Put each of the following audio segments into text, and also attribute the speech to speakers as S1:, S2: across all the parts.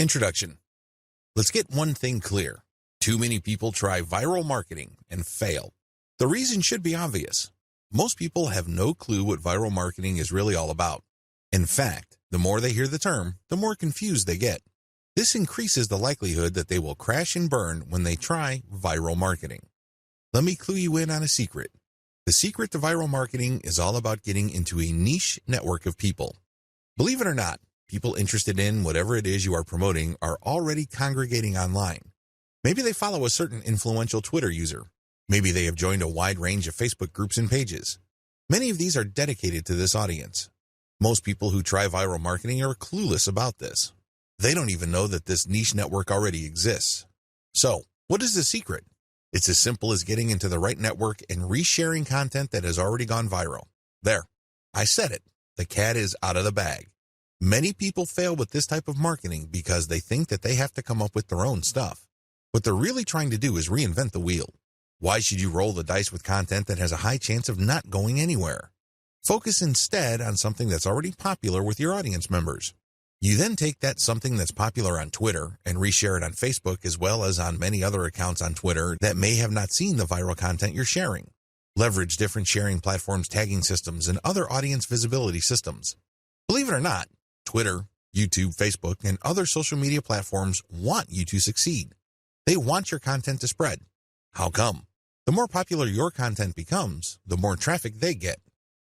S1: Introduction. Let's get one thing clear. Too many people try viral marketing and fail. The reason should be obvious. Most people have no clue what viral marketing is really all about. In fact, the more they hear the term, the more confused they get. This increases the likelihood that they will crash and burn when they try viral marketing. Let me clue you in on a secret. The secret to viral marketing is all about getting into a niche network of people. Believe it or not, people interested in whatever it is you are promoting are already congregating online. Maybe they follow a certain influential Twitter user. Maybe they have joined a wide range of Facebook groups and pages. Many of these are dedicated to this audience. Most people who try viral marketing are clueless about this. They don't even know that this niche network already exists. So, what is the secret? It's as simple as getting into the right network and resharing content that has already gone viral. There, I said it. The cat is out of the bag. Many people fail with this type of marketing because they think that they have to come up with their own stuff. What they're really trying to do is reinvent the wheel. Why should you roll the dice with content that has a high chance of not going anywhere? Focus instead on something that's already popular with your audience members. You then take that something that's popular on Twitter and reshare it on Facebook as well as on many other accounts on Twitter that may have not seen the viral content you're sharing. Leverage different sharing platforms, tagging systems, and other audience visibility systems. Believe it or not, Twitter, YouTube, Facebook, and other social media platforms want you to succeed. They want your content to spread. How come? The more popular your content becomes, the more traffic they get.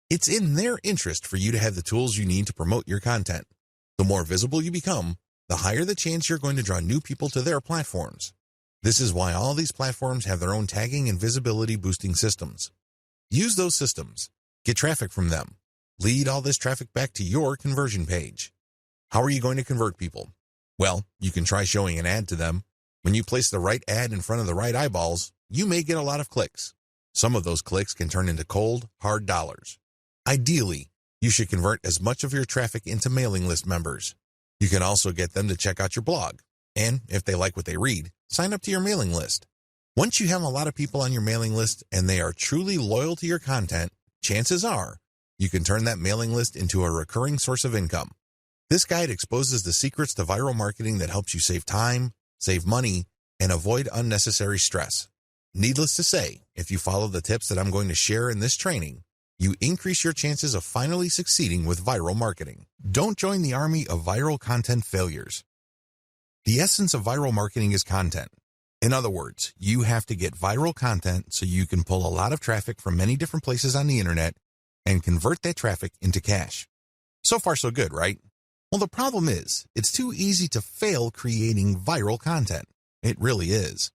S1: It's in their interest for you to have the tools you need to promote your content. The more visible you become, the higher the chance you're going to draw new people to their platforms. This is why all these platforms have their own tagging and visibility boosting systems. Use those systems. Get traffic from them. Lead all this traffic back to your conversion page. How are you going to convert people? Well, you can try showing an ad to them. When you place the right ad in front of the right eyeballs, you may get a lot of clicks. Some of those clicks can turn into cold, hard dollars. Ideally, you should convert as much of your traffic into mailing list members. You can also get them to check out your blog. And if they like what they read, sign up to your mailing list. Once you have a lot of people on your mailing list and they are truly loyal to your content, chances are you can turn that mailing list into a recurring source of income. This guide exposes the secrets to viral marketing that helps you save time, save money, and avoid unnecessary stress. Needless to say, if you follow the tips that I'm going to share in this training, you increase your chances of finally succeeding with viral marketing. Don't join the army of viral content failures. The essence of viral marketing is content. In other words, you have to get viral content so you can pull a lot of traffic from many different places on the internet and convert that traffic into cash. So far, so good, right? Well, the problem is, it's too easy to fail creating viral content. It really is.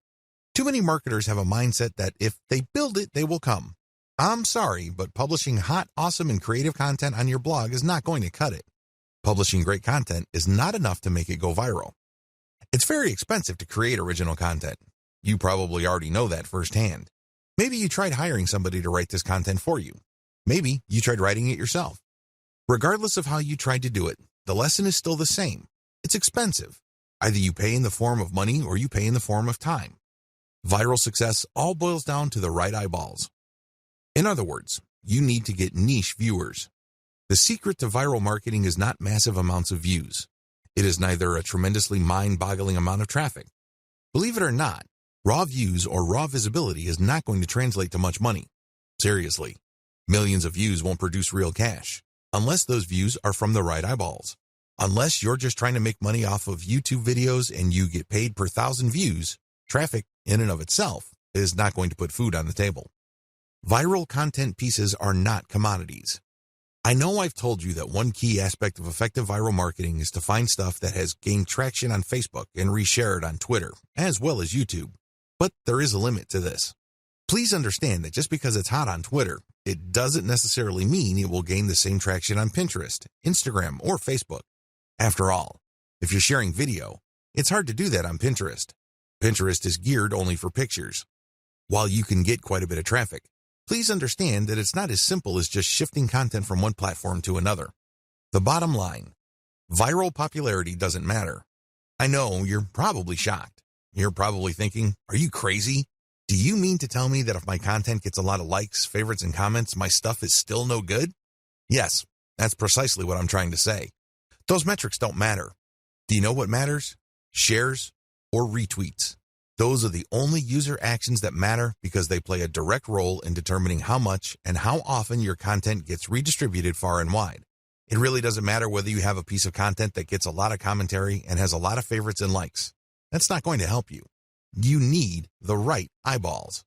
S1: Too many marketers have a mindset that if they build it, they will come. I'm sorry, but publishing hot, awesome, and creative content on your blog is not going to cut it. Publishing great content is not enough to make it go viral. It's very expensive to create original content. You probably already know that firsthand. Maybe you tried hiring somebody to write this content for you. Maybe you tried writing it yourself. Regardless of how you tried to do it, the lesson is still the same. It's expensive. Either you pay in the form of money or you pay in the form of time. Viral success all boils down to the right eyeballs. In other words, you need to get niche viewers. The secret to viral marketing is not massive amounts of views. It is neither a tremendously mind-boggling amount of traffic. Believe it or not, raw views or raw visibility is not going to translate to much money. Seriously, millions of views won't produce real cash, unless those views are from the right eyeballs. Unless you're just trying to make money off of YouTube videos and you get paid per 1,000 views, traffic in and of itself is not going to put food on the table. Viral content pieces are not commodities. I know I've told you that one key aspect of effective viral marketing is to find stuff that has gained traction on Facebook and reshare it on Twitter, as well as YouTube. But there is a limit to this. Please understand that just because it's hot on Twitter, it doesn't necessarily mean it will gain the same traction on Pinterest, Instagram, or Facebook. After all, if you're sharing video, it's hard to do that on Pinterest. Pinterest is geared only for pictures. While you can get quite a bit of traffic, please understand that it's not as simple as just shifting content from one platform to another. The bottom line, viral popularity doesn't matter. I know you're probably shocked. You're probably thinking, are you crazy? Do you mean to tell me that if my content gets a lot of likes, favorites, and comments, my stuff is still no good? Yes, that's precisely what I'm trying to say. Those metrics don't matter. Do you know what matters? shares, or retweets. Those are the only user actions that matter because they play a direct role in determining how much and how often your content gets redistributed far and wide. It really doesn't matter whether you have a piece of content that gets a lot of commentary and has a lot of favorites and likes. That's not going to help you. You need the right eyeballs.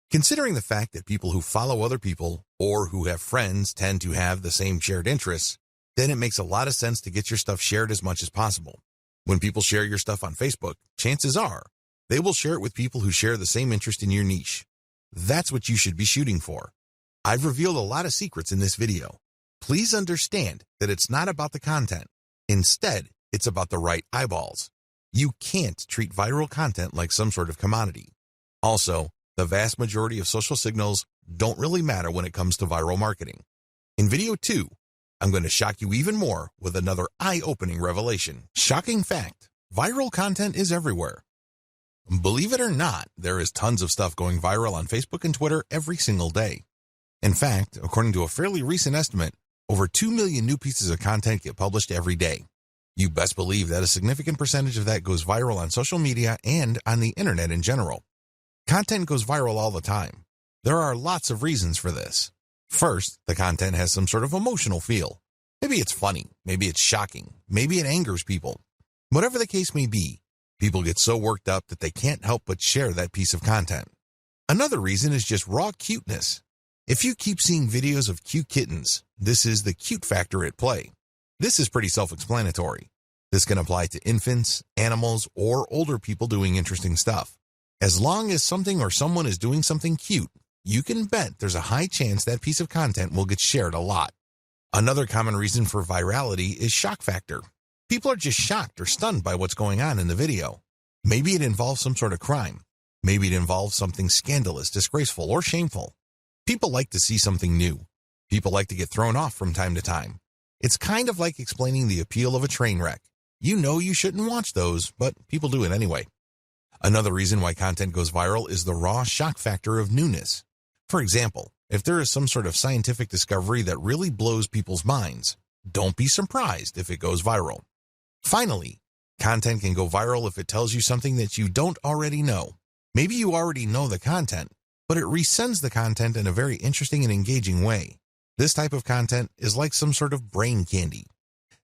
S1: Considering the fact that people who follow other people or who have friends tend to have the same shared interests, then it makes a lot of sense to get your stuff shared as much as possible. When people share your stuff on Facebook, chances are they will share it with people who share the same interest in your niche. That's what you should be shooting for. I've revealed a lot of secrets in this video. Please understand that it's not about the content. Instead, it's about the right eyeballs. You can't treat viral content like some sort of commodity. Also, the vast majority of social signals don't really matter when it comes to viral marketing. In video 2, I'm going to shock you even more with another eye-opening revelation. Shocking fact, viral content is everywhere. Believe it or not, there is tons of stuff going viral on Facebook and Twitter every single day. In fact, according to a fairly recent estimate, over 2 million new pieces of content get published every day. You best believe that a significant percentage of that goes viral on social media and on the internet in general. Content goes viral all the time. There are lots of reasons for this. First, the content has some sort of emotional feel. Maybe it's funny, maybe it's shocking, maybe it angers people. Whatever the case may be, people get so worked up that they can't help but share that piece of content. Another reason is just raw cuteness. If you keep seeing videos of cute kittens, this is the cute factor at play. This is pretty self-explanatory. This can apply to infants, animals, or older people doing interesting stuff. As long as something or someone is doing something cute, you can bet there's a high chance that piece of content will get shared a lot. Another common reason for virality is shock factor. People are just shocked or stunned by what's going on in the video. Maybe it involves some sort of crime. Maybe it involves something scandalous, disgraceful, or shameful. People like to see something new. People like to get thrown off from time to time. It's kind of like explaining the appeal of a train wreck. You know you shouldn't watch those, but people do it anyway. Another reason why content goes viral is the raw shock factor of newness. For example, if there is some sort of scientific discovery that really blows people's minds, don't be surprised if it goes viral. Finally, content can go viral if it tells you something that you don't already know. Maybe you already know the content, but it resends the content in a very interesting and engaging way. This type of content is like some sort of brain candy.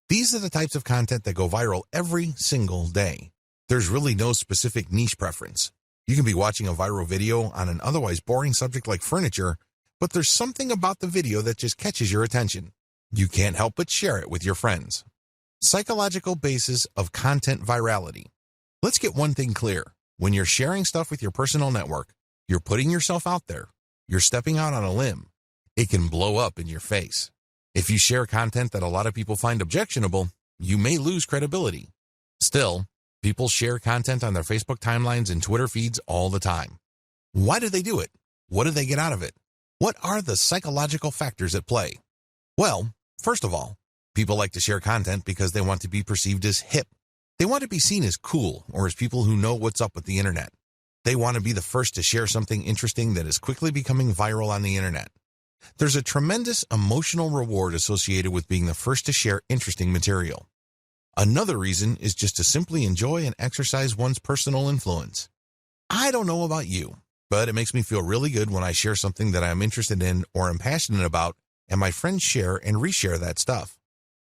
S1: These are the types of content that go viral every single day. There's really no specific niche preference. You can be watching a viral video on an otherwise boring subject like furniture, but there's something about the video that just catches your attention. You can't help but share it with your friends. Psychological basis of content virality. Let's get one thing clear. When you're sharing stuff with your personal network, you're putting yourself out there. You're stepping out on a limb. It can blow up in your face. If you share content that a lot of people find objectionable, you may lose credibility. Still, people share content on their Facebook timelines and Twitter feeds all the time. Why do they do it? What do they get out of it? What are the psychological factors at play? Well, first of all, people like to share content because they want to be perceived as hip. They want to be seen as cool or as people who know what's up with the internet. They want to be the first to share something interesting that is quickly becoming viral on the internet. There's a tremendous emotional reward associated with being the first to share interesting material. Another reason is just to simply enjoy and exercise one's personal influence. I don't know about you, but it makes me feel really good when I share something that I'm interested in or am passionate about, and my friends share and reshare that stuff.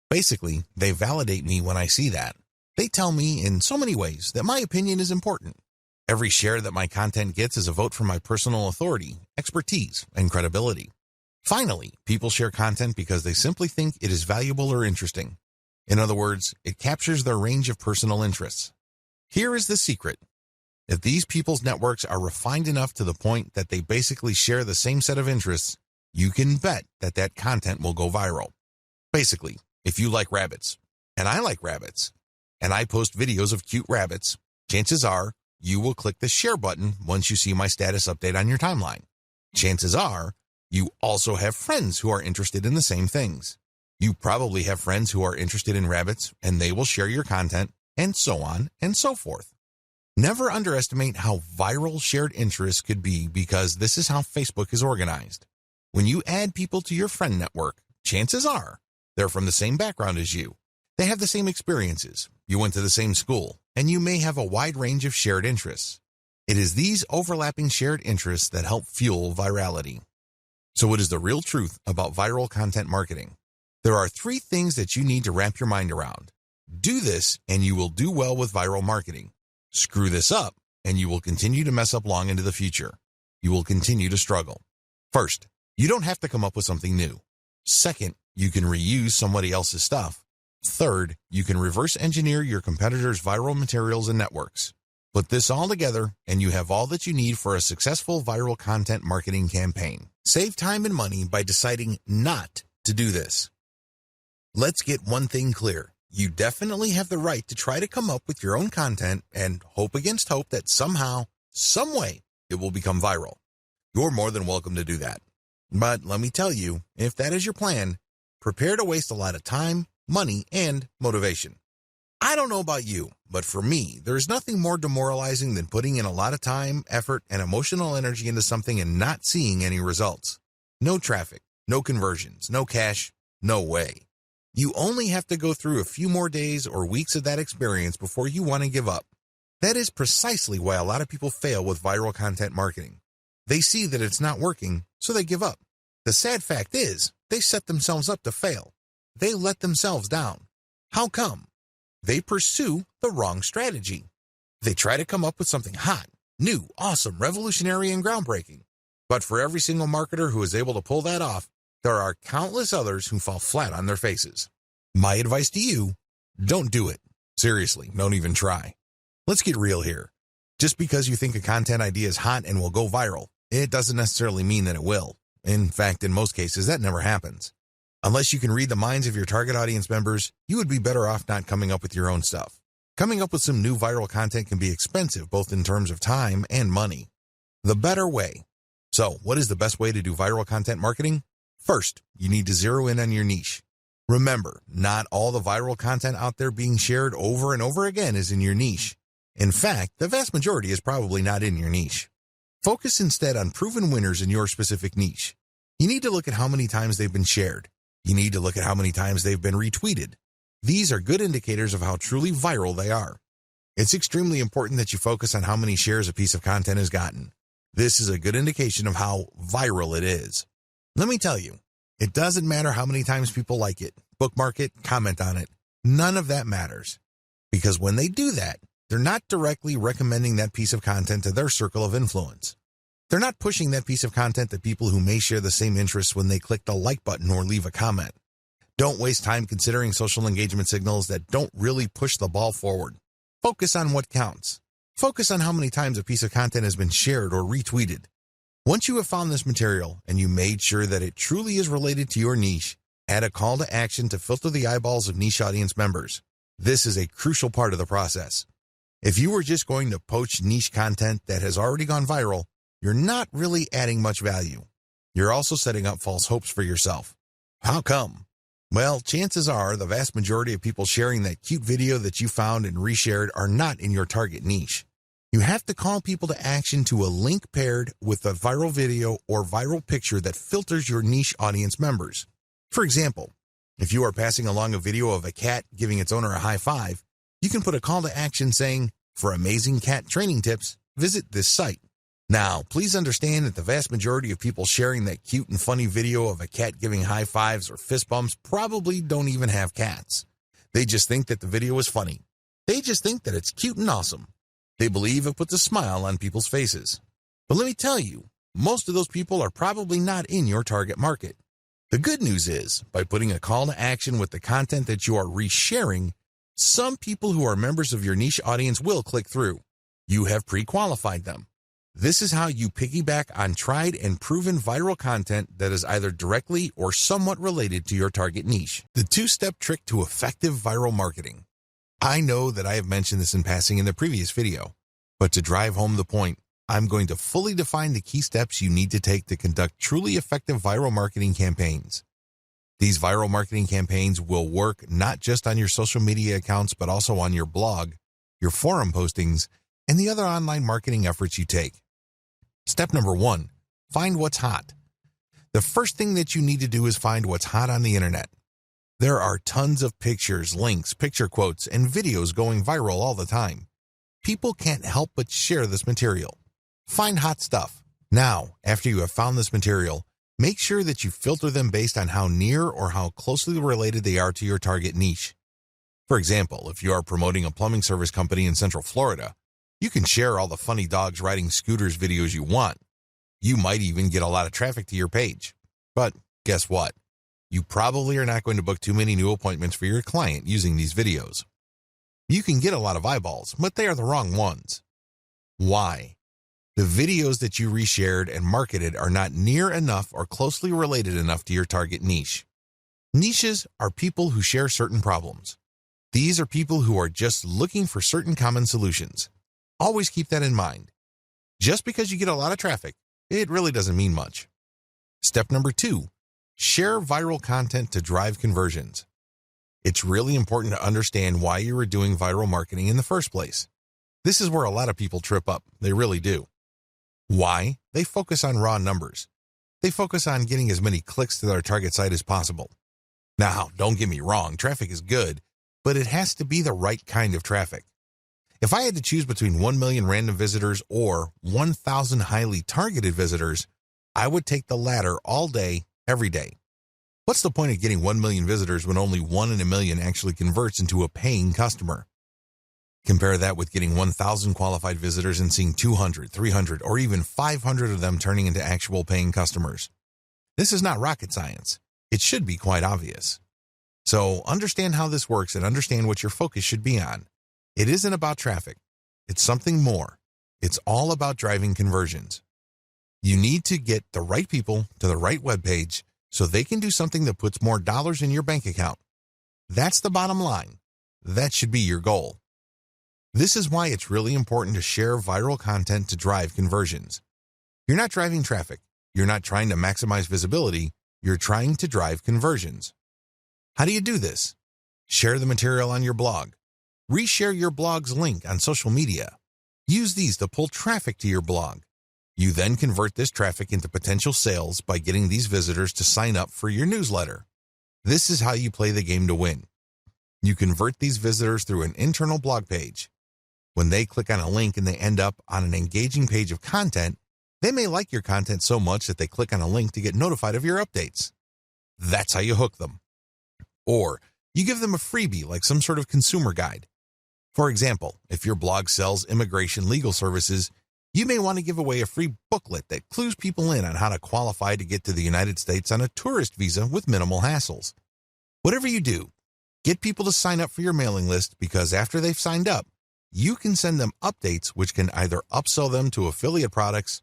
S1: Basically, they validate me when I see that. They tell me in so many ways that my opinion is important. Every share that my content gets is a vote for my personal authority, expertise, and credibility. Finally, people share content because they simply think it is valuable or interesting. In other words, it captures their range of personal interests. Here is the secret. If these people's networks are refined enough to the point that they basically share the same set of interests, you can bet that that content will go viral. Basically, if you like rabbits, and I like rabbits, and I post videos of cute rabbits, chances are you will click the share button once you see my status update on your timeline. Chances are you also have friends who are interested in the same things. You probably have friends who are interested in rabbits, and they will share your content, and so on and so forth. Never underestimate how viral shared interests could be, because this is how Facebook is organized. When you add people to your friend network, chances are they're from the same background as you. They have the same experiences, you went to the same school, and you may have a wide range of shared interests. It is these overlapping shared interests that help fuel virality. So what is the real truth about viral content marketing? There are 3 things that you need to wrap your mind around. Do this and you will do well with viral marketing. Screw this up and you will continue to mess up long into the future. You will continue to struggle. First, you don't have to come up with something new. Second, you can reuse somebody else's stuff. Third, you can reverse engineer your competitors' viral materials and networks. Put this all together and you have all that you need for a successful viral content marketing campaign. Save time and money by deciding not to do this. Let's get one thing clear. You definitely have the right to try to come up with your own content and hope against hope that somehow, some way, it will become viral. You're more than welcome to do that. But let me tell you, if that is your plan, prepare to waste a lot of time, money, and motivation. I don't know about you, but for me, there is nothing more demoralizing than putting in a lot of time, effort, and emotional energy into something and not seeing any results. No traffic, no conversions, no cash, no way. You only have to go through a few more days or weeks of that experience before you want to give up. That is precisely why a lot of people fail with viral content marketing. They see that it's not working, so they give up. The sad fact is, they set themselves up to fail. They let themselves down. How come? They pursue the wrong strategy. They try to come up with something hot, new, awesome, revolutionary, and groundbreaking. But for every single marketer who is able to pull that off, there are countless others who fall flat on their faces. My advice to you, don't do it. Seriously, don't even try. Let's get real here. Just because you think a content idea is hot and will go viral, it doesn't necessarily mean that it will. In fact, in most cases, that never happens. Unless you can read the minds of your target audience members, you would be better off not coming up with your own stuff. Coming up with some new viral content can be expensive, both in terms of time and money. The better way. So, what is the best way to do viral content marketing? First, you need to zero in on your niche. Remember, not all the viral content out there being shared over and over again is in your niche. In fact, the vast majority is probably not in your niche. Focus instead on proven winners in your specific niche. You need to look at how many times they've been shared. You need to look at how many times they've been retweeted. These are good indicators of how truly viral they are. It's extremely important that you focus on how many shares a piece of content has gotten. This is a good indication of how viral it is. Let me tell you, it doesn't matter how many times people like it, bookmark it, comment on it. None of that matters. Because when they do that, they're not directly recommending that piece of content to their circle of influence. They're not pushing that piece of content to people who may share the same interests when they click the like button or leave a comment. Don't waste time considering social engagement signals that don't really push the ball forward. Focus on what counts. Focus on how many times a piece of content has been shared or retweeted. Once you have found this material and you made sure that it truly is related to your niche, add a call to action to filter the eyeballs of niche audience members. This is a crucial part of the process. If you were just going to poach niche content that has already gone viral, you're not really adding much value. You're also setting up false hopes for yourself. How come? Well, chances are the vast majority of people sharing that cute video that you found and reshared are not in your target niche. You have to call people to action to a link paired with a viral video or viral picture that filters your niche audience members. For example, if you are passing along a video of a cat giving its owner a high five, you can put a call to action saying, "For amazing cat training tips, visit this site." Now, please understand that the vast majority of people sharing that cute and funny video of a cat giving high fives or fist bumps probably don't even have cats. They just think that the video is funny. They just think that it's cute and awesome. They believe it puts a smile on people's faces. But let me tell you, most of those people are probably not in your target market. The good news is, by putting a call to action with the content that you are resharing, some people who are members of your niche audience will click through. You have pre-qualified them. This is how you piggyback on tried and proven viral content that is either directly or somewhat related to your target niche. The two-step trick to effective viral marketing. I know that I have mentioned this in passing in the previous video, but to drive home the point, I'm going to fully define the key steps you need to take to conduct truly effective viral marketing campaigns. These viral marketing campaigns will work not just on your social media accounts, but also on your blog, your forum postings, and the other online marketing efforts you take. Step number 1, find what's hot. The first thing that you need to do is find what's hot on the internet. There are tons of pictures, links, picture quotes, and videos going viral all the time. People can't help but share this material. Find hot stuff. Now, after you have found this material, make sure that you filter them based on how near or how closely related they are to your target niche. For example, if you are promoting a plumbing service company in Central Florida, you can share all the funny dogs riding scooters videos you want. You might even get a lot of traffic to your page. But guess what? You probably are not going to book too many new appointments for your client using these videos. You can get a lot of eyeballs, but they are the wrong ones. Why? The videos that you reshared and marketed are not near enough or closely related enough to your target niche. Niches are people who share certain problems. These are people who are just looking for certain common solutions. Always keep that in mind. Just because you get a lot of traffic, it really doesn't mean much. Step number 2, share viral content to drive conversions. It's really important to understand why you are doing viral marketing in the first place. This is where a lot of people trip up. They really do. Why? They focus on raw numbers. They focus on getting as many clicks to their target site as possible. Now, don't get me wrong, traffic is good, but it has to be the right kind of traffic. If I had to choose between 1 million random visitors or 1,000 highly targeted visitors, I would take the latter all day, every day. What's the point of getting 1 million visitors when only 1 in a million actually converts into a paying customer? Compare that with getting 1,000 qualified visitors and seeing 200, 300, or even 500 of them turning into actual paying customers. This is not rocket science. It should be quite obvious. So understand how this works and understand what your focus should be on. It isn't about traffic. It's something more. It's all about driving conversions. You need to get the right people to the right web page so they can do something that puts more dollars in your bank account. That's the bottom line. That should be your goal. This is why it's really important to share viral content to drive conversions. You're not driving traffic. You're not trying to maximize visibility. You're trying to drive conversions. How do you do this? Share the material on your blog. Reshare your blog's link on social media. Use these to pull traffic to your blog. You then convert this traffic into potential sales by getting these visitors to sign up for your newsletter. This is how you play the game to win. You convert these visitors through an internal blog page. When they click on a link and they end up on an engaging page of content, they may like your content so much that they click on a link to get notified of your updates. That's how you hook them. Or you give them a freebie like some sort of consumer guide. For example, if your blog sells immigration legal services, you may want to give away a free booklet that clues people in on how to qualify to get to the United States on a tourist visa with minimal hassles. Whatever you do, get people to sign up for your mailing list because after they've signed up, you can send them updates which can either upsell them to affiliate products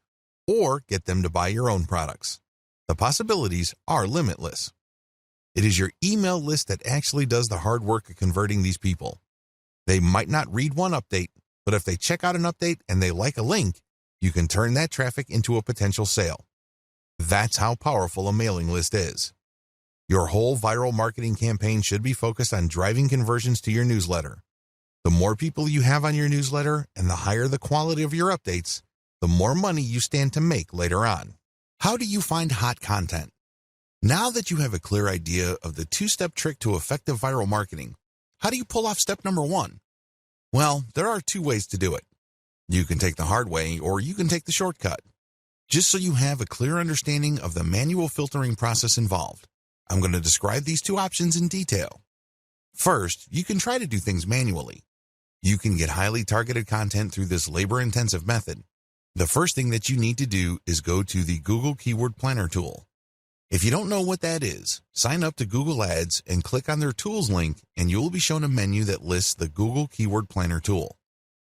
S1: or get them to buy your own products. The possibilities are limitless. It is your email list that actually does the hard work of converting these people. They might not read one update, but if they check out an update and they like a link, you can turn that traffic into a potential sale. That's how powerful a mailing list is. Your whole viral marketing campaign should be focused on driving conversions to your newsletter. The more people you have on your newsletter and the higher the quality of your updates, the more money you stand to make later on. How do you find hot content? Now that you have a clear idea of the two-step trick to effective viral marketing, how do you pull off step number 1? Well, there are 2 ways to do it. You can take the hard way or you can take the shortcut. Just so you have a clear understanding of the manual filtering process involved, I'm going to describe these 2 options in detail. First, you can try to do things manually. You can get highly targeted content through this labor-intensive method. The first thing that you need to do is go to the Google Keyword Planner tool. If you don't know what that is, sign up to Google Ads and click on their Tools link and you will be shown a menu that lists the Google Keyword Planner tool.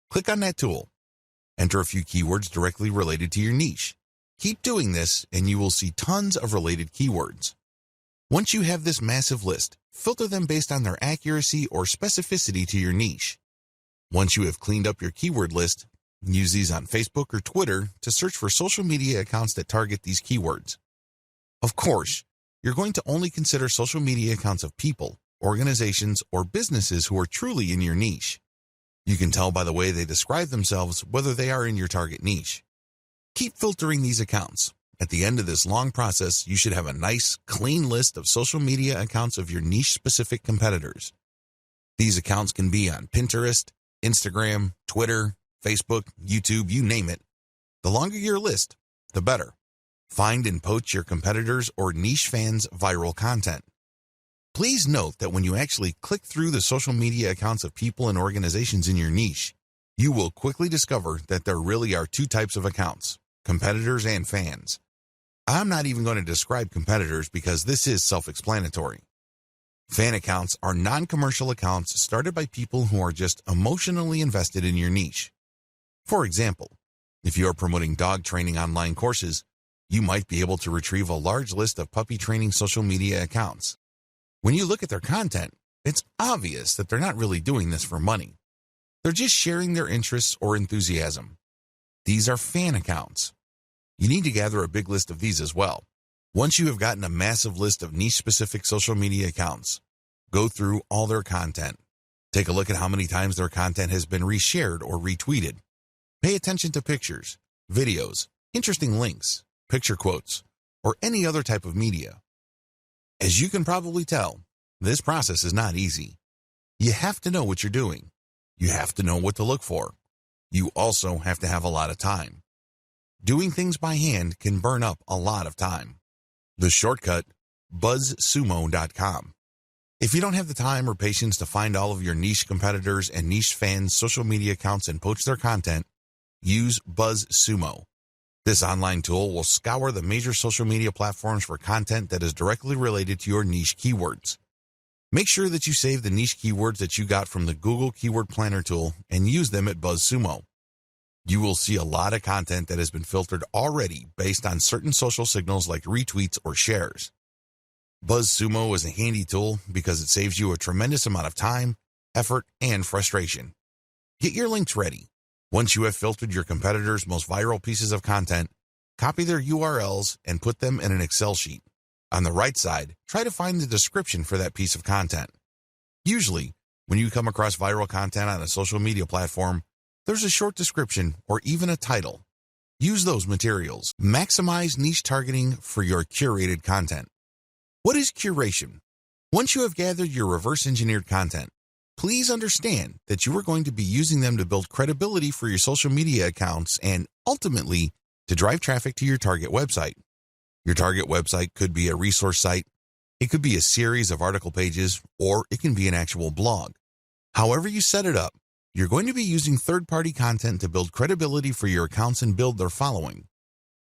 S1: Click on that tool. Enter a few keywords directly related to your niche. Keep doing this and you will see tons of related keywords. Once you have this massive list, filter them based on their accuracy or specificity to your niche. Once you have cleaned up your keyword list, use these on Facebook or Twitter to search for social media accounts that target these keywords. Of course, you're going to only consider social media accounts of people, organizations, or businesses who are truly in your niche. You can tell by the way they describe themselves whether they are in your target niche. Keep filtering these accounts. At the end of this long process, you should have a nice, clean list of social media accounts of your niche-specific competitors. These accounts can be on Pinterest, Instagram, Twitter, Facebook, YouTube, you name it. The longer your list, the better. Find and poach your competitors' or niche fans' viral content. Please note that when you actually click through the social media accounts of people and organizations in your niche, you will quickly discover that there really are two types of accounts, competitors and fans. I'm not even going to describe competitors because this is self-explanatory. Fan accounts are non-commercial accounts started by people who are just emotionally invested in your niche. For example, if you are promoting dog training online courses, you might be able to retrieve a large list of puppy training social media accounts. When you look at their content, it's obvious that they're not really doing this for money. They're just sharing their interests or enthusiasm. These are fan accounts. You need to gather a big list of these as well. Once you have gotten a massive list of niche-specific social media accounts, go through all their content. Take a look at how many times their content has been reshared or retweeted. Pay attention to pictures, videos, interesting links, picture quotes, or any other type of media. As you can probably tell, this process is not easy. You have to know what you're doing. You have to know what to look for. You also have to have a lot of time. Doing things by hand can burn up a lot of time. The shortcut, buzzsumo.com. If you don't have the time or patience to find all of your niche competitors and niche fans' social media accounts and poach their content, use BuzzSumo. This online tool will scour the major social media platforms for content that is directly related to your niche keywords. Make sure that you save the niche keywords that you got from the Google Keyword Planner tool and use them at BuzzSumo. You will see a lot of content that has been filtered already based on certain social signals like retweets or shares. BuzzSumo is a handy tool because it saves you a tremendous amount of time, effort, and frustration. Get your links ready. Once you have filtered your competitors' most viral pieces of content, copy their URLs and put them in an Excel sheet. On the right side, try to find the description for that piece of content. Usually, when you come across viral content on a social media platform, there's a short description or even a title. Use those materials. Maximize niche targeting for your curated content. What is curation? Once you have gathered your reverse-engineered content, please understand that you are going to be using them to build credibility for your social media accounts and, ultimately, to drive traffic to your target website. Your target website could be a resource site, it could be a series of article pages, or it can be an actual blog. However you set it up, you're going to be using third-party content to build credibility for your accounts and build their following.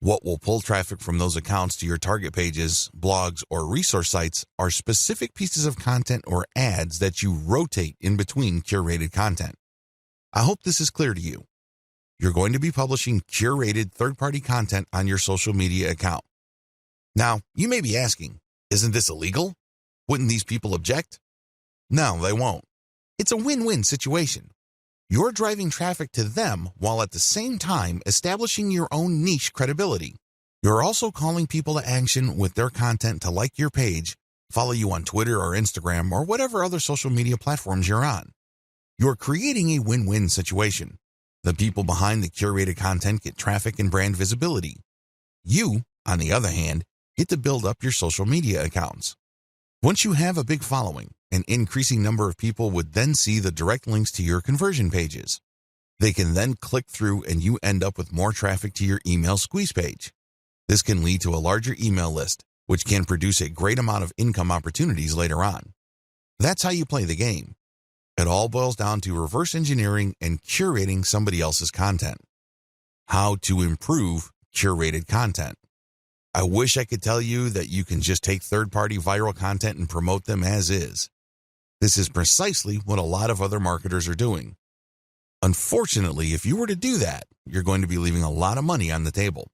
S1: What will pull traffic from those accounts to your target pages, blogs, or resource sites are specific pieces of content or ads that you rotate in between curated content. I hope this is clear to you. You're going to be publishing curated third-party content on your social media account. Now, you may be asking, isn't this illegal? Wouldn't these people object? No, they won't. It's a win-win situation. You're driving traffic to them while at the same time establishing your own niche credibility. You're also calling people to action with their content to like your page, follow you on Twitter or Instagram or whatever other social media platforms you're on. You're creating a win-win situation. The people behind the curated content get traffic and brand visibility. You, on the other hand, get to build up your social media accounts. Once you have a big following, an increasing number of people would then see the direct links to your conversion pages. They can then click through and you end up with more traffic to your email squeeze page. This can lead to a larger email list, which can produce a great amount of income opportunities later on. That's how you play the game. It all boils down to reverse engineering and curating somebody else's content. How to improve curated content. I wish I could tell you that you can just take third-party viral content and promote them as is. This is precisely what a lot of other marketers are doing. Unfortunately, if you were to do that, you're going to be leaving a lot of money on the table.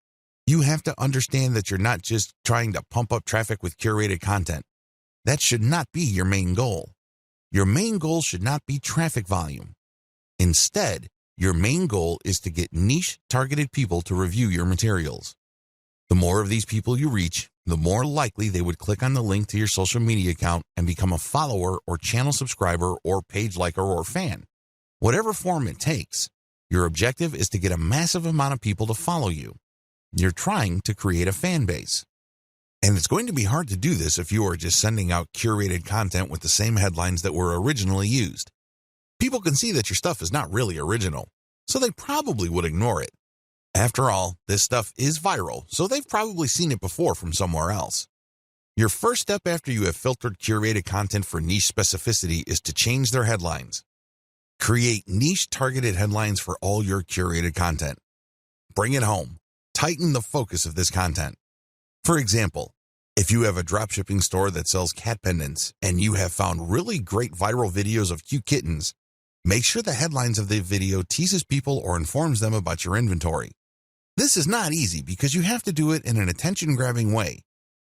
S1: You have to understand that you're not just trying to pump up traffic with curated content. That should not be your main goal. Your main goal should not be traffic volume. Instead, your main goal is to get niche targeted people to review your materials. The more of these people you reach, the more likely they would click on the link to your social media account and become a follower or channel subscriber or page liker or fan. Whatever form it takes, your objective is to get a massive amount of people to follow you. You're trying to create a fan base. And it's going to be hard to do this if you are just sending out curated content with the same headlines that were originally used. People can see that your stuff is not really original, so they probably would ignore it. After all, this stuff is viral, so they've probably seen it before from somewhere else. Your first step after you have filtered curated content for niche specificity is to change their headlines. Create niche targeted headlines for all your curated content. Bring it home. Tighten the focus of this content. For example, if you have a dropshipping store that sells cat pendants and you have found really great viral videos of cute kittens, make sure the headlines of the video teases people or informs them about your inventory. This is not easy because you have to do it in an attention-grabbing way.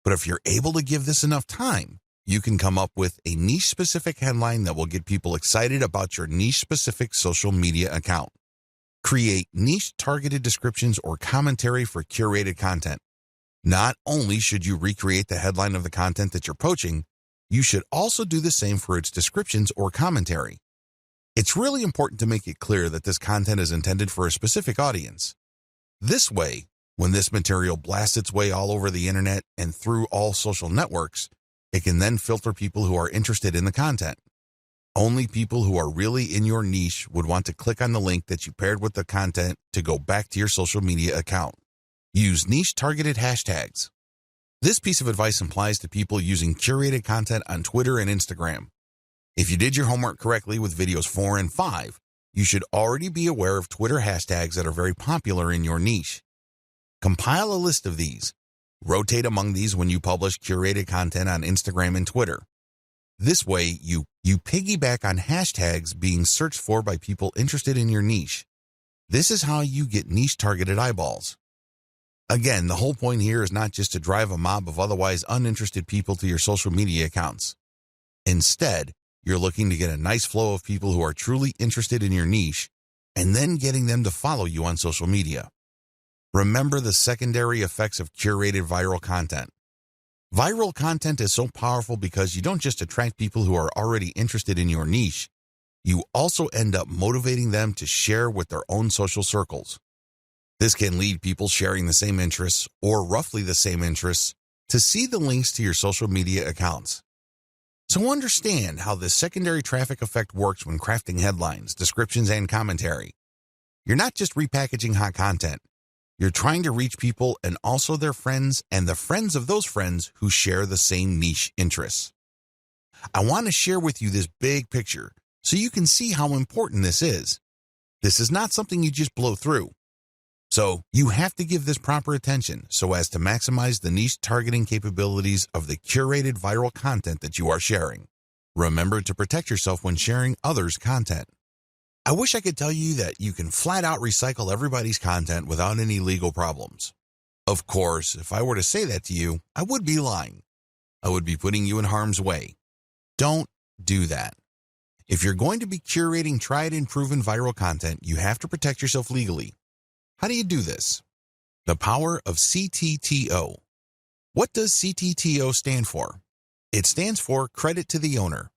S1: But if you're able to give this enough time, you can come up with a niche-specific headline that will get people excited about your niche-specific social media account. Create niche-targeted descriptions or commentary for curated content. Not only should you recreate the headline of the content that you're poaching, you should also do the same for its descriptions or commentary. It's really important to make it clear that this content is intended for a specific audience. This way, when this material blasts its way all over the internet and through all social networks, it can then filter people who are interested in the content. Only people who are really in your niche would want to click on the link that you paired with the content to go back to your social media account. Use niche-targeted hashtags. This piece of advice applies to people using curated content on Twitter and Instagram. If you did your homework correctly with videos 4 and 5, you should already be aware of Twitter hashtags that are very popular in your niche. Compile a list of these. Rotate among these when you publish curated content on Instagram and Twitter. This way, you piggyback on hashtags being searched for by people interested in your niche. This is how you get niche-targeted eyeballs. Again, the whole point here is not just to drive a mob of otherwise uninterested people to your social media accounts. Instead, you're looking to get a nice flow of people who are truly interested in your niche and then getting them to follow you on social media. Remember the secondary effects of curated viral content. Viral content is so powerful because you don't just attract people who are already interested in your niche, you also end up motivating them to share with their own social circles. This can lead people sharing the same interests or roughly the same interests to see the links to your social media accounts. So understand how this secondary traffic effect works when crafting headlines, descriptions, and commentary. You're not just repackaging hot content. You're trying to reach people and also their friends and the friends of those friends who share the same niche interests. I want to share with you this big picture so you can see how important this is. This is not something you just blow through. So you have to give this proper attention so as to maximize the niche targeting capabilities of the curated viral content that you are sharing. Remember to protect yourself when sharing others' content. I wish I could tell you that you can flat out recycle everybody's content without any legal problems. Of course, if I were to say that to you, I would be lying. I would be putting you in harm's way. Don't do that. If you're going to be curating tried and proven viral content, you have to protect yourself legally. How do you do this? The power of CTTO. What does CTTO stand for? It stands for credit to the owner.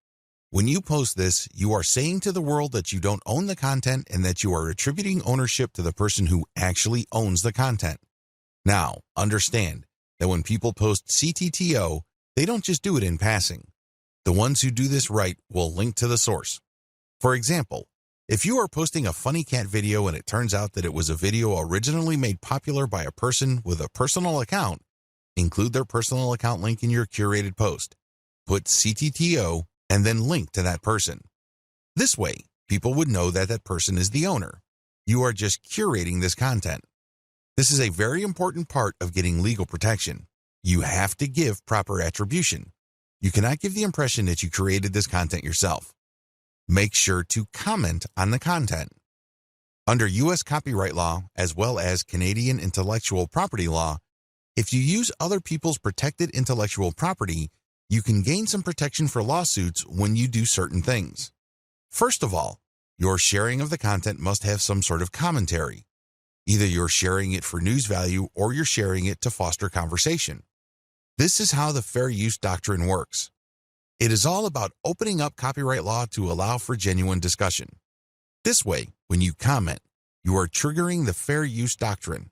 S1: When you post this, you are saying to the world that you don't own the content and that you are attributing ownership to the person who actually owns the content. Now, understand that when people post CTTO, they don't just do it in passing. The ones who do this right will link to the source. For example, if you are posting a funny cat video and it turns out that it was a video originally made popular by a person with a personal account, include their personal account link in your curated post. Put CTTO and then link to that person. This way, people would know that that person is the owner. You are just curating this content. This is a very important part of getting legal protection. You have to give proper attribution. You cannot give the impression that you created this content yourself. Make sure to comment on the content. Under U.S. copyright law, as well as Canadian intellectual property law, if you use other people's protected intellectual property, you can gain some protection for lawsuits when you do certain things. First of all, your sharing of the content must have some sort of commentary. Either you're sharing it for news value or you're sharing it to foster conversation. This is how the fair use doctrine works. It is all about opening up copyright law to allow for genuine discussion. This way, when you comment, you are triggering the fair use doctrine.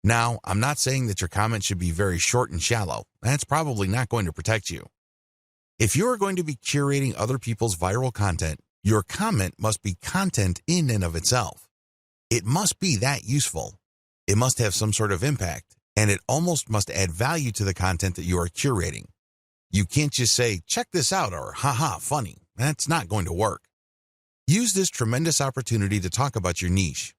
S1: Now, I'm not saying that your comment should be very short and shallow. That's probably not going to protect you. If you are going to be curating other people's viral content, your comment must be content in and of itself. It must be that useful. It must have some sort of impact, and it almost must add value to the content that you are curating. You can't just say, check this out, or haha, funny. That's not going to work. Use this tremendous opportunity to talk about your niche.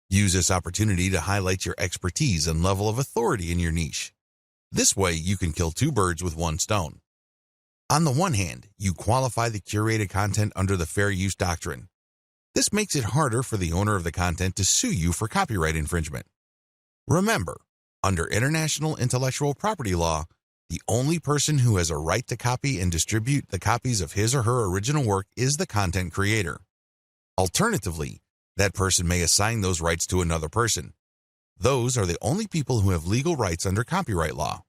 S1: Use this opportunity to highlight your expertise and level of authority in your niche. This way, you can kill two birds with one stone. On the one hand, you qualify the curated content under the fair use doctrine. This makes it harder for the owner of the content to sue you for copyright infringement. Remember, under international intellectual property law, the only person who has a right to copy and distribute the copies of his or her original work is the content creator. Alternatively, that person may assign those rights to another person. Those are the only people who have legal rights under copyright law.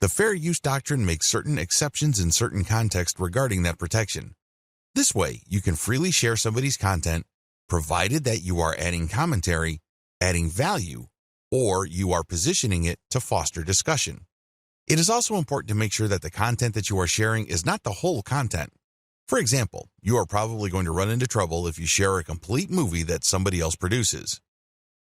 S1: The fair use doctrine makes certain exceptions in certain contexts regarding that protection. This way, you can freely share somebody's content, provided that you are adding commentary, adding value, or you are positioning it to foster discussion. It is also important to make sure that the content that you are sharing is not the whole content. For example, you are probably going to run into trouble if you share a complete movie that somebody else produces.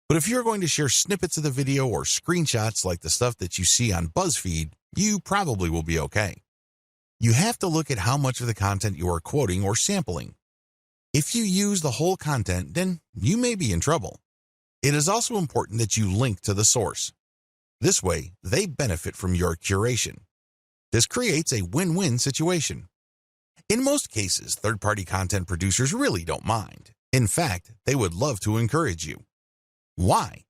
S1: But if you're going to share snippets of the video or screenshots like the stuff that you see on BuzzFeed, you probably will be okay. You have to look at how much of the content you are quoting or sampling. If you use the whole content, then you may be in trouble. It is also important that you link to the source. This way, they benefit from your curation. This creates a win-win situation. In most cases, third-party content producers really don't mind. In fact, they would love to encourage you. Why?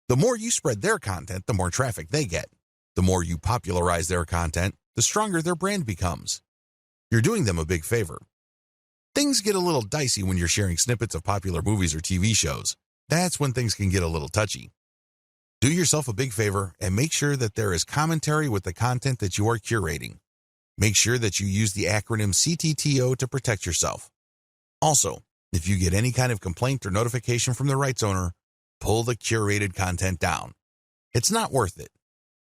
S1: The more you spread their content, the more traffic they get. The more you popularize their content, the stronger their brand becomes. You're doing them a big favor. Things get a little dicey when you're sharing snippets of popular movies or TV shows. That's when things can get a little touchy. Do yourself a big favor and make sure that there is commentary with the content that you are curating. Make sure that you use the acronym CTTO to protect yourself. Also, if you get any kind of complaint or notification from the rights owner, pull the curated content down. It's not worth it.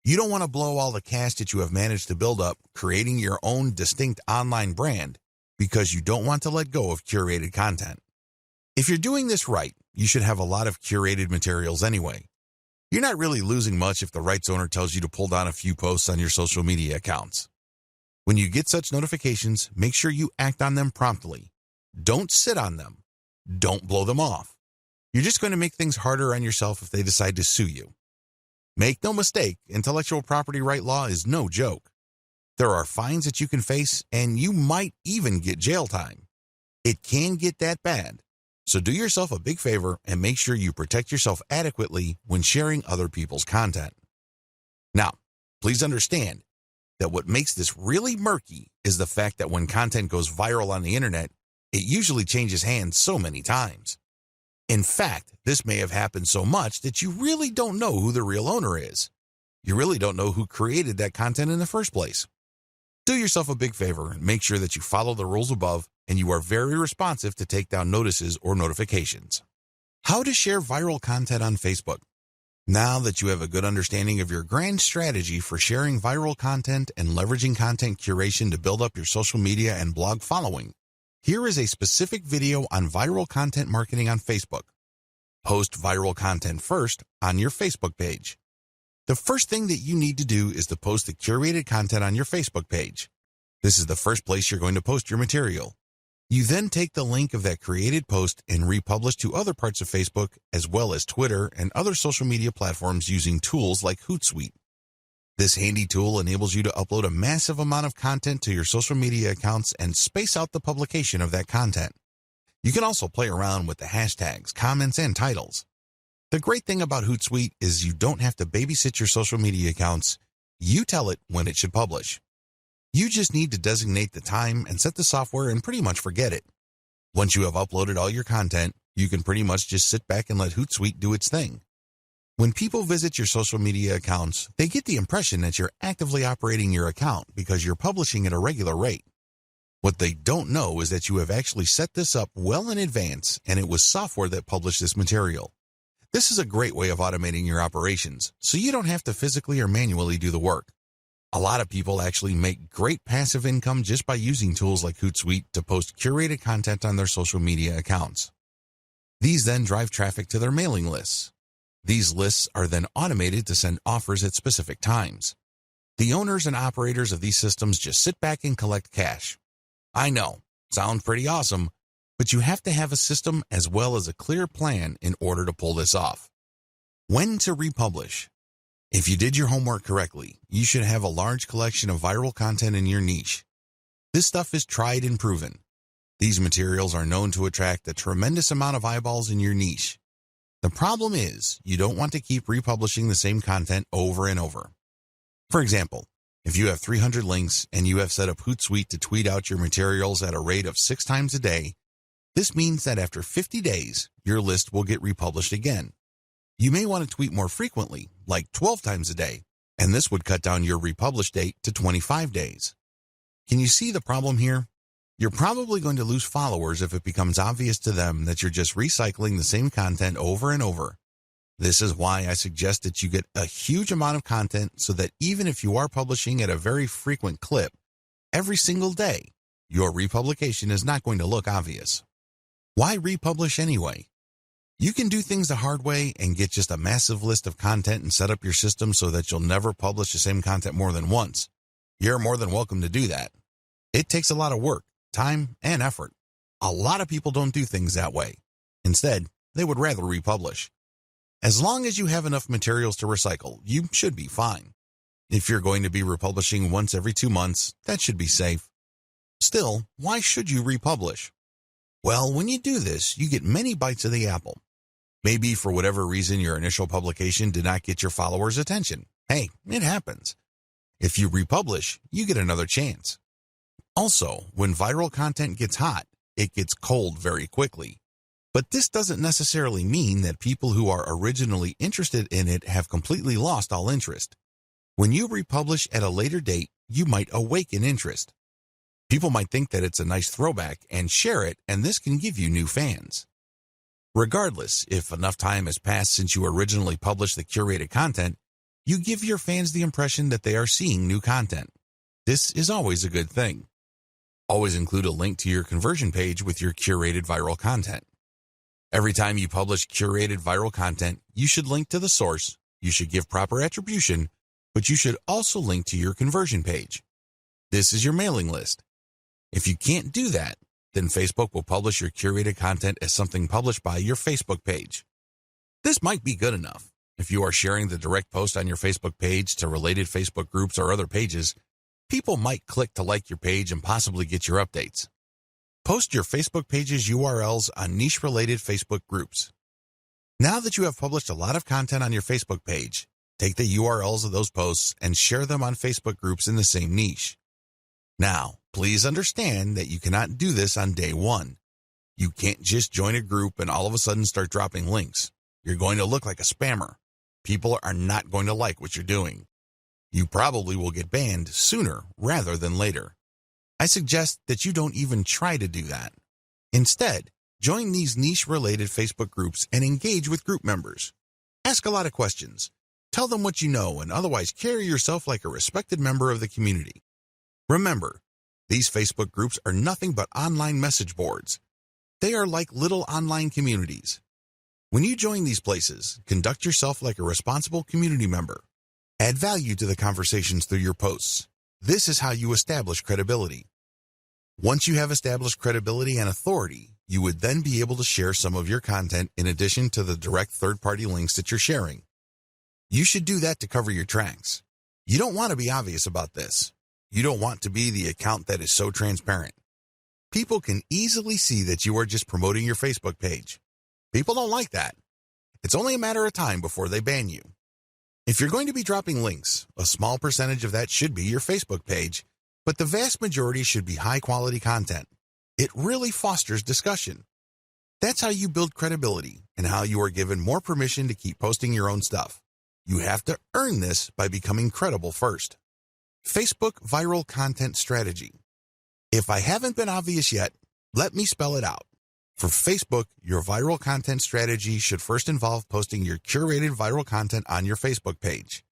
S1: You don't want to blow all the cash that you have managed to build up creating your own distinct online brand because you don't want to let go of curated content. If you're doing this right, you should have a lot of curated materials anyway. You're not really losing much if the rights owner tells you to pull down a few posts on your social media accounts. When you get such notifications, make sure you act on them promptly. Don't sit on them. Don't blow them off. You're just going to make things harder on yourself if they decide to sue you. Make no mistake, intellectual property right law is no joke. There are fines that you can face, and you might even get jail time. It can get that bad. So do yourself a big favor and make sure you protect yourself adequately when sharing other people's content. Now, please understand that what makes this really murky is the fact that when content goes viral on the internet, it usually changes hands so many times. In fact, this may have happened so much that you really don't know who the real owner is. You really don't know who created that content in the first place. Do yourself a big favor and make sure that you follow the rules above and you are very responsive to take down notices or notifications. How to share viral content on Facebook. Now that you have a good understanding of your grand strategy for sharing viral content and leveraging content curation to build up your social media and blog following, here is a specific video on viral content marketing on Facebook. Post viral content first on your Facebook page. The first thing that you need to do is to post the curated content on your Facebook page. This is the first place you're going to post your material. You then take the link of that created post and republish to other parts of Facebook as well as Twitter and other social media platforms using tools like Hootsuite. This handy tool enables you to upload a massive amount of content to your social media accounts and space out the publication of that content. You can also play around with the hashtags, comments, and titles. The great thing about Hootsuite is you don't have to babysit your social media accounts. You tell it when it should publish. You just need to designate the time and set the software and pretty much forget it. Once you have uploaded all your content, you can pretty much just sit back and let Hootsuite do its thing. When people visit your social media accounts, they get the impression that you're actively operating your account because you're publishing at a regular rate. What they don't know is that you have actually set this up well in advance and it was software that published this material. This is a great way of automating your operations, so you don't have to physically or manually do the work. A lot of people actually make great passive income just by using tools like Hootsuite to post curated content on their social media accounts. These then drive traffic to their mailing lists. These lists are then automated to send offers at specific times. The owners and operators of these systems just sit back and collect cash. I know, sounds pretty awesome, but you have to have a system as well as a clear plan in order to pull this off. When to republish. If you did your homework correctly, you should have a large collection of viral content in your niche. This stuff is tried and proven. These materials are known to attract a tremendous amount of eyeballs in your niche. The problem is, you don't want to keep republishing the same content over and over. For example, if you have 300 links and you have set up Hootsuite to tweet out your materials at a rate of 6 times a day, this means that after 50 days, your list will get republished again. You may want to tweet more frequently, like 12 times a day, and this would cut down your republish date to 25 days. Can you see the problem here? You're probably going to lose followers if it becomes obvious to them that you're just recycling the same content over and over. This is why I suggest that you get a huge amount of content so that even if you are publishing at a very frequent clip, every single day, your republication is not going to look obvious. Why republish anyway? You can do things the hard way and get just a massive list of content and set up your system so that you'll never publish the same content more than once. You're more than welcome to do that. It takes a lot of work, time, and effort. A lot of people don't do things that way. Instead, they would rather republish. As long as you have enough materials to recycle, you should be fine. If you're going to be republishing once every 2 months, that should be safe. Still, why should you republish? Well, when you do this, you get many bites of the apple. Maybe for whatever reason your initial publication did not get your followers' attention. Hey, it happens. If you republish, you get another chance. Also, when viral content gets hot, it gets cold very quickly. But this doesn't necessarily mean that people who are originally interested in it have completely lost all interest. When you republish at a later date, you might awaken interest. People might think that it's a nice throwback and share it, and this can give you new fans. Regardless, if enough time has passed since you originally published the curated content, you give your fans the impression that they are seeing new content. This is always a good thing. Always include a link to your conversion page with your curated viral content. Every time you publish curated viral content, you should link to the source, you should give proper attribution, but you should also link to your conversion page. This is your mailing list. If you can't do that, then Facebook will publish your curated content as something published by your Facebook page. This might be good enough. If you are sharing the direct post on your Facebook page to related Facebook groups or other pages, people might click to like your page and possibly get your updates. Post your Facebook page's URLs on niche-related Facebook groups. Now that you have published a lot of content on your Facebook page, take the URLs of those posts and share them on Facebook groups in the same niche. Now, please understand that you cannot do this on day one. You can't just join a group and all of a sudden start dropping links. You're going to look like a spammer. People are not going to like what you're doing. You probably will get banned sooner rather than later. I suggest that you don't even try to do that. Instead, join these niche-related Facebook groups and engage with group members. Ask a lot of questions. Tell them what you know and otherwise carry yourself like a respected member of the community. Remember, these Facebook groups are nothing but online message boards. They are like little online communities. When you join these places, conduct yourself like a responsible community member. Add value to the conversations through your posts. This is how you establish credibility. Once you have established credibility and authority, you would then be able to share some of your content in addition to the direct third-party links that you're sharing. You should do that to cover your tracks. You don't want to be obvious about this. You don't want to be the account that is so transparent. People can easily see that you are just promoting your Facebook page. People don't like that. It's only a matter of time before they ban you. If you're going to be dropping links, a small percentage of that should be your Facebook page, but the vast majority should be high-quality content. It really fosters discussion. That's how you build credibility and how you are given more permission to keep posting your own stuff. You have to earn this by becoming credible first. Facebook viral content strategy. If I haven't been obvious yet, let me spell it out. For Facebook, your viral content strategy should first involve posting your curated viral content on your Facebook page.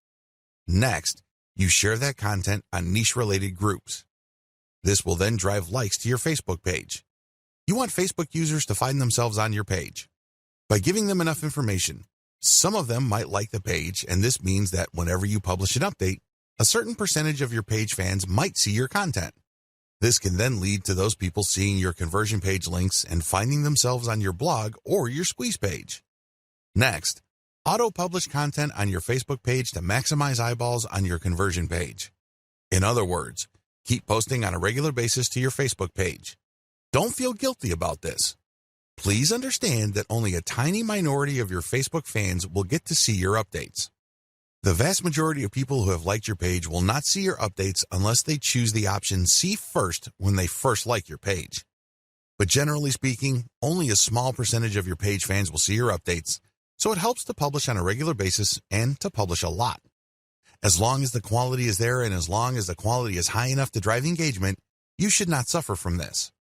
S1: Next, you share that content on niche-related groups. This will then drive likes to your Facebook page. You want Facebook users to find themselves on your page. By giving them enough information, some of them might like the page, and this means that whenever you publish an update, a certain percentage of your page fans might see your content. This can then lead to those people seeing your conversion page links and finding themselves on your blog or your squeeze page. Next, auto-publish content on your Facebook page to maximize eyeballs on your conversion page. In other words, keep posting on a regular basis to your Facebook page. Don't feel guilty about this. Please understand that only a tiny minority of your Facebook fans will get to see your updates. The vast majority of people who have liked your page will not see your updates unless they choose the option See First when they first like your page. But generally speaking, only a small percentage of your page fans will see your updates, so it helps to publish on a regular basis and to publish a lot. As long as the quality is there and as long as the quality is high enough to drive engagement, you should not suffer from this.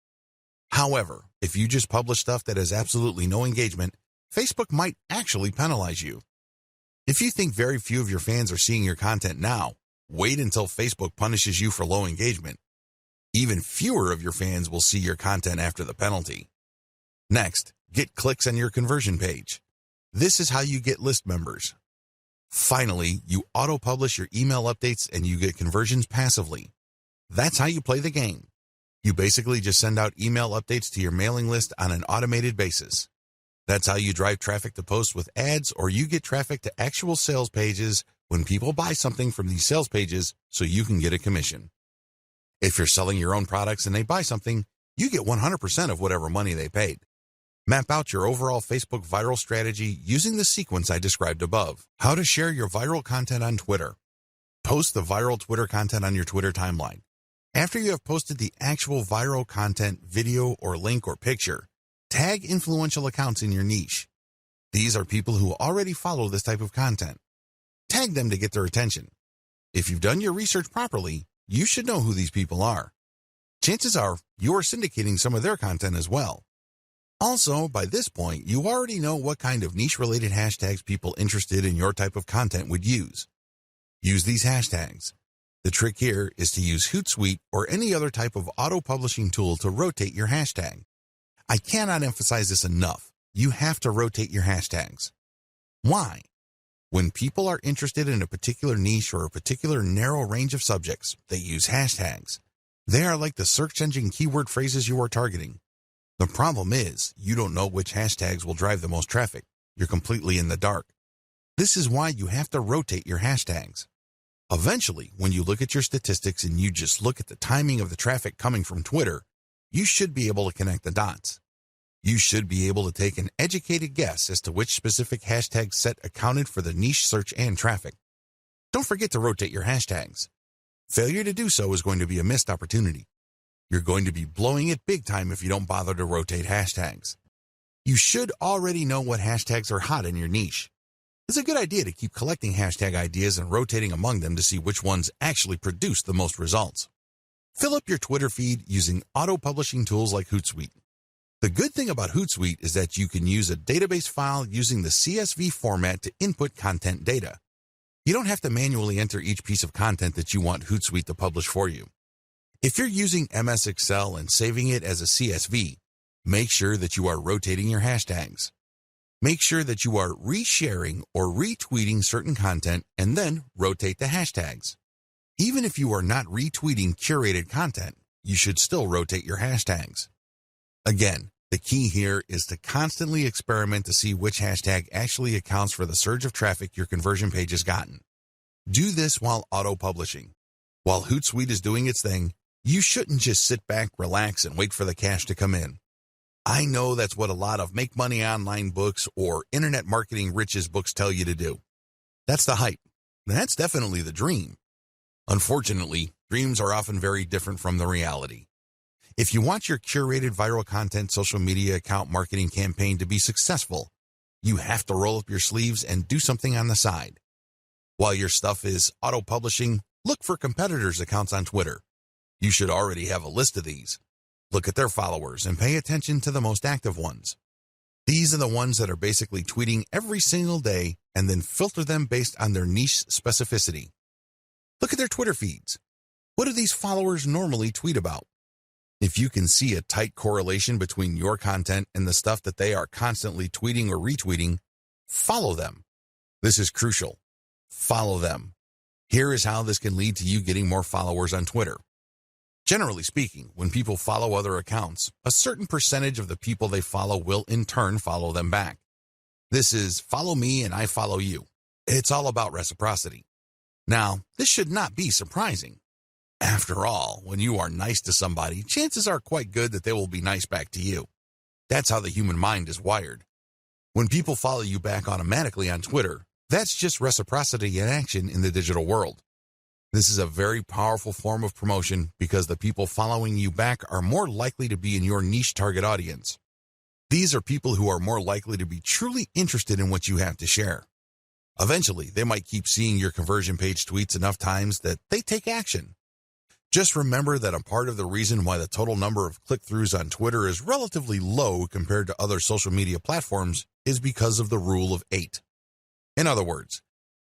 S1: However, if you just publish stuff that has absolutely no engagement, Facebook might actually penalize you. If you think very few of your fans are seeing your content now, wait until Facebook punishes you for low engagement. Even fewer of your fans will see your content after the penalty. Next, get clicks on your conversion page. This is how you get list members. Finally, you auto-publish your email updates and you get conversions passively. That's how you play the game. You basically just send out email updates to your mailing list on an automated basis. That's how you drive traffic to posts with ads, or you get traffic to actual sales pages when people buy something from these sales pages so you can get a commission. If you're selling your own products and they buy something, you get 100% of whatever money they paid. Map out your overall Facebook viral strategy using the sequence I described above. How to share your viral content on Twitter. Post the viral Twitter content on your Twitter timeline. After you have posted the actual viral content, video or link or picture, tag influential accounts in your niche. These are people who already follow this type of content. Tag them to get their attention. If you've done your research properly, you should know who these people are. Chances are you are syndicating some of their content as well. Also, by this point, you already know what kind of niche-related hashtags people interested in your type of content would use. Use these hashtags. The trick here is to use Hootsuite or any other type of auto-publishing tool to rotate your hashtag. I cannot emphasize this enough. You have to rotate your hashtags. Why? When people are interested in a particular niche or a particular narrow range of subjects, they use hashtags. They are like the search engine keyword phrases you are targeting. The problem is, you don't know which hashtags will drive the most traffic. You're completely in the dark. This is why you have to rotate your hashtags. Eventually, when you look at your statistics and you just look at the timing of the traffic coming from Twitter, you should be able to connect the dots. You should be able to take an educated guess as to which specific hashtag set accounted for the niche search and traffic. Don't forget to rotate your hashtags. Failure to do so is going to be a missed opportunity. You're going to be blowing it big time if you don't bother to rotate hashtags. You should already know what hashtags are hot in your niche. It's a good idea to keep collecting hashtag ideas and rotating among them to see which ones actually produce the most results. Fill up your Twitter feed using auto-publishing tools like Hootsuite. The good thing about Hootsuite is that you can use a database file using the CSV format to input content data. You don't have to manually enter each piece of content that you want Hootsuite to publish for you. If you're using MS Excel and saving it as a CSV, make sure that you are rotating your hashtags. Make sure that you are resharing or retweeting certain content and then rotate the hashtags. Even if you are not retweeting curated content, you should still rotate your hashtags. Again, the key here is to constantly experiment to see which hashtag actually accounts for the surge of traffic your conversion page has gotten. Do this while auto-publishing. While Hootsuite is doing its thing, you shouldn't just sit back, relax, and wait for the cash to come in. I know that's what a lot of Make Money Online books or Internet Marketing Riches books tell you to do. That's the hype. That's definitely the dream. Unfortunately, dreams are often very different from the reality. If you want your curated viral content social media account marketing campaign to be successful, you have to roll up your sleeves and do something on the side. While your stuff is auto-publishing, look for competitors' accounts on Twitter. You should already have a list of these. Look at their followers and pay attention to the most active ones. These are the ones that are basically tweeting every single day and then filter them based on their niche specificity. Look at their Twitter feeds. What do these followers normally tweet about? If you can see a tight correlation between your content and the stuff that they are constantly tweeting or retweeting, follow them. This is crucial. Follow them. Here is how this can lead to you getting more followers on Twitter. Generally speaking, when people follow other accounts, a certain percentage of the people they follow will in turn follow them back. This is follow me and I follow you. It's all about reciprocity. Now, this should not be surprising. After all, when you are nice to somebody, chances are quite good that they will be nice back to you. That's how the human mind is wired. When people follow you back automatically on Twitter, that's just reciprocity in action in the digital world. This is a very powerful form of promotion because the people following you back are more likely to be in your niche target audience. These are people who are more likely to be truly interested in what you have to share. Eventually, they might keep seeing your conversion page tweets enough times that they take action. Just remember that a part of the reason why the total number of click-throughs on Twitter is relatively low compared to other social media platforms is because of the rule of 8. In other words,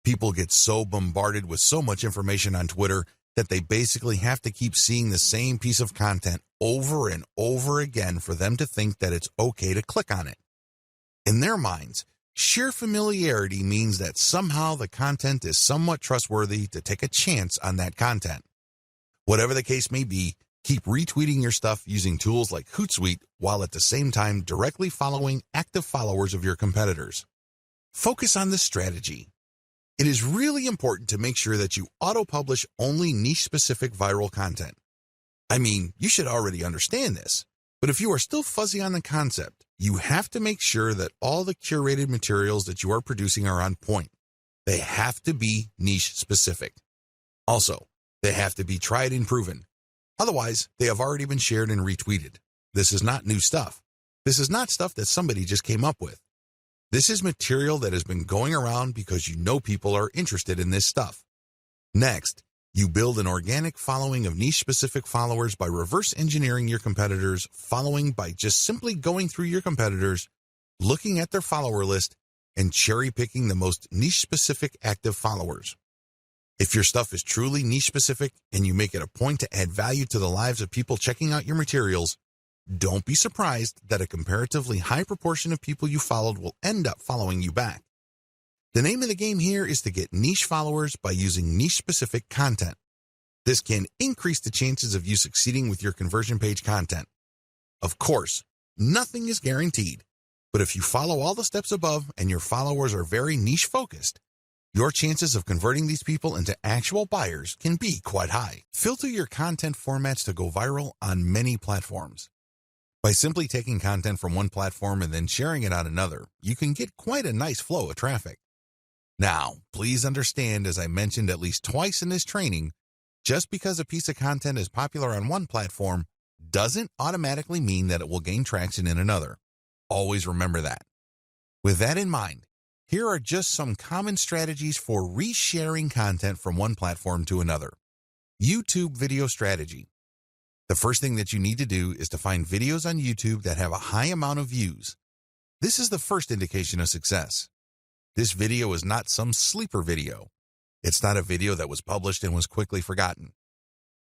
S1: people get so bombarded with so much information on Twitter that they basically have to keep seeing the same piece of content over and over again for them to think that it's okay to click on it. In their minds, sheer familiarity means that somehow the content is somewhat trustworthy to take a chance on that content. Whatever the case may be, keep retweeting your stuff using tools like Hootsuite while at the same time directly following active followers of your competitors. Focus on this strategy. It is really important to make sure that you auto-publish only niche-specific viral content. I mean, you should already understand this, but if you are still fuzzy on the concept, you have to make sure that all the curated materials that you are producing are on point. They have to be niche-specific. Also, they have to be tried and proven. Otherwise, they have already been shared and retweeted. This is not new stuff. This is not stuff that somebody just came up with. This is material that has been going around because you know people are interested in this stuff. Next, you build an organic following of niche-specific followers by reverse engineering your competitors' following by just simply going through your competitors, looking at their follower list, and cherry-picking the most niche-specific active followers. If your stuff is truly niche-specific and you make it a point to add value to the lives of people checking out your materials, don't be surprised that a comparatively high proportion of people you followed will end up following you back. The name of the game here is to get niche followers by using niche-specific content. This can increase the chances of you succeeding with your conversion page content. Of course, nothing is guaranteed, but if you follow all the steps above and your followers are very niche-focused, your chances of converting these people into actual buyers can be quite high. Filter your content formats to go viral on many platforms. By simply taking content from one platform and then sharing it on another, you can get quite a nice flow of traffic. Now, please understand, as I mentioned at least twice in this training, just because a piece of content is popular on one platform doesn't automatically mean that it will gain traction in another. Always remember that. With that in mind, here are just some common strategies for resharing content from one platform to another. YouTube video strategy. The first thing that you need to do is to find videos on YouTube that have a high amount of views. This is the first indication of success. This video is not some sleeper video. It's not a video that was published and was quickly forgotten.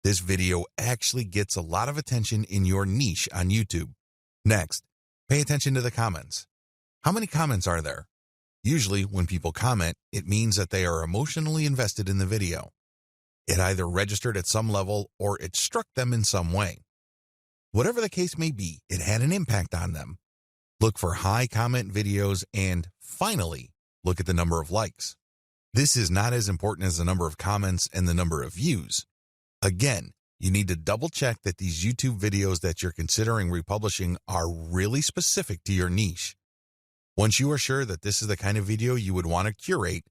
S1: This video actually gets a lot of attention in your niche on YouTube. Next, pay attention to the comments. How many comments are there? Usually, when people comment, it means that they are emotionally invested in the video. It either registered at some level or it struck them in some way. Whatever the case may be, it had an impact on them. Look for high comment videos and, finally, look at the number of likes. This is not as important as the number of comments and the number of views. Again, you need to double check that these YouTube videos that you're considering republishing are really specific to your niche. Once you are sure that this is the kind of video you would want to curate,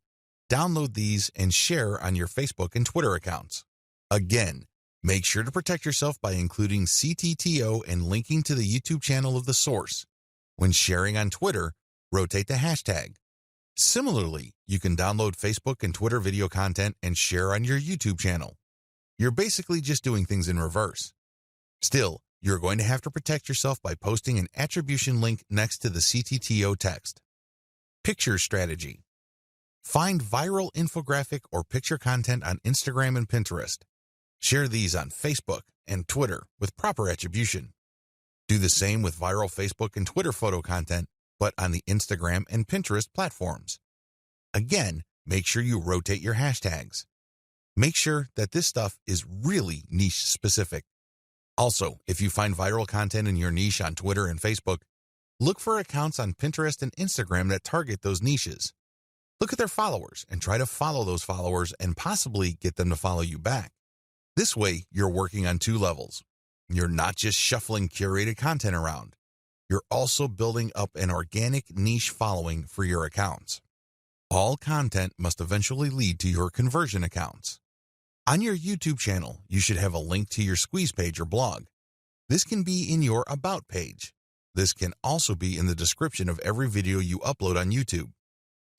S1: download these and share on your Facebook and Twitter accounts. Again, make sure to protect yourself by including CTTO and linking to the YouTube channel of the source. When sharing on Twitter, rotate the hashtag. Similarly, you can download Facebook and Twitter video content and share on your YouTube channel. You're basically just doing things in reverse. Still, you're going to have to protect yourself by posting an attribution link next to the CTTO text. Picture strategy. Find viral infographic or picture content on Instagram and Pinterest. Share these on Facebook and Twitter with proper attribution. Do the same with viral Facebook and Twitter photo content, but on the Instagram and Pinterest platforms. Again, make sure you rotate your hashtags. Make sure that this stuff is really niche specific. Also, if you find viral content in your niche on Twitter and Facebook, look for accounts on Pinterest and Instagram that target those niches. Look at their followers and try to follow those followers and possibly get them to follow you back. This way, you're working on two levels. You're not just shuffling curated content around. You're also building up an organic niche following for your accounts. All content must eventually lead to your conversion accounts. On your YouTube channel, you should have a link to your squeeze page or blog. This can be in your About page. This can also be in the description of every video you upload on YouTube.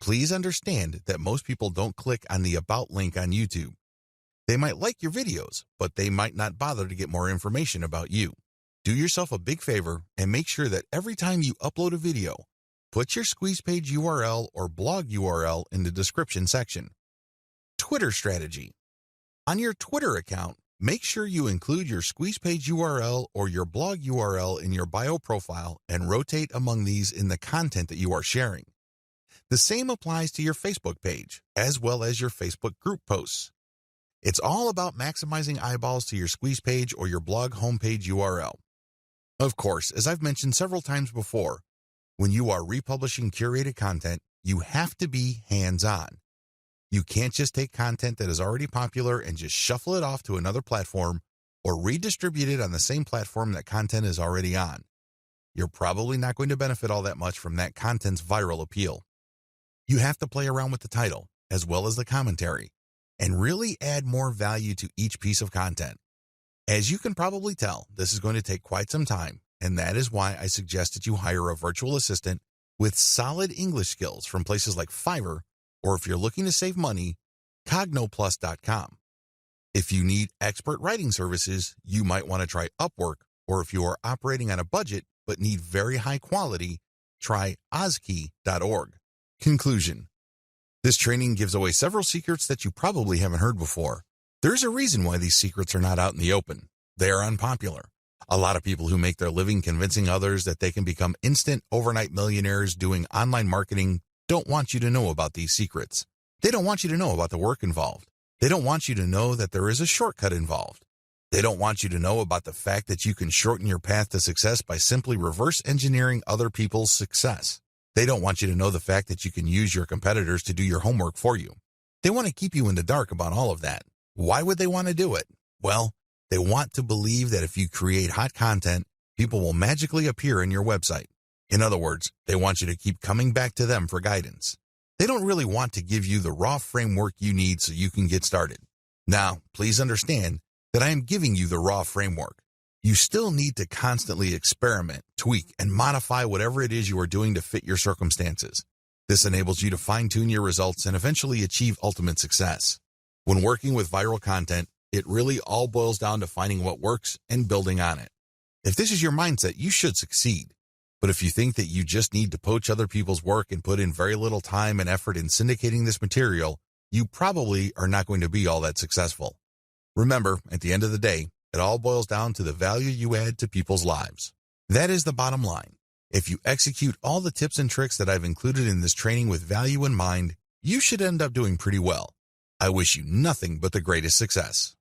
S1: Please understand that most people don't click on the About link on YouTube. They might like your videos, but they might not bother to get more information about you. Do yourself a big favor and make sure that every time you upload a video, put your squeeze page URL or blog URL in the description section. Twitter strategy. On your Twitter account, make sure you include your squeeze page URL or your blog URL in your bio profile and rotate among these in the content that you are sharing. The same applies to your Facebook page, as well as your Facebook group posts. It's all about maximizing eyeballs to your squeeze page or your blog homepage URL. Of course, as I've mentioned several times before, when you are republishing curated content, you have to be hands-on. You can't just take content that is already popular and just shuffle it off to another platform or redistribute it on the same platform that content is already on. You're probably not going to benefit all that much from that content's viral appeal. You have to play around with the title, as well as the commentary, and really add more value to each piece of content. As you can probably tell, this is going to take quite some time, and that is why I suggest that you hire a virtual assistant with solid English skills from places like Fiverr, or if you're looking to save money, Cognoplus.com. If you need expert writing services, you might want to try Upwork, or if you are operating on a budget but need very high quality, try Ozkey.org. Conclusion. This training gives away several secrets that you probably haven't heard before. There's a reason why these secrets are not out in the open. They are unpopular. A lot of people who make their living convincing others that they can become instant overnight millionaires doing online marketing don't want you to know about these secrets. They don't want you to know about the work involved. They don't want you to know that there is a shortcut involved. They don't want you to know about the fact that you can shorten your path to success by simply reverse engineering other people's success. They don't want you to know the fact that you can use your competitors to do your homework for you. They want to keep you in the dark about all of that. Why would they want to do it? Well, they want to believe that if you create hot content, people will magically appear in your website. In other words, they want you to keep coming back to them for guidance. They don't really want to give you the raw framework you need so you can get started. Now, please understand that I am giving you the raw framework. You still need to constantly experiment, tweak, and modify whatever it is you are doing to fit your circumstances. This enables you to fine-tune your results and eventually achieve ultimate success. When working with viral content, it really all boils down to finding what works and building on it. If this is your mindset, you should succeed. But if you think that you just need to poach other people's work and put in very little time and effort in syndicating this material, you probably are not going to be all that successful. Remember, at the end of the day, it all boils down to the value you add to people's lives. That is the bottom line. If you execute all the tips and tricks that I've included in this training with value in mind, you should end up doing pretty well. I wish you nothing but the greatest success.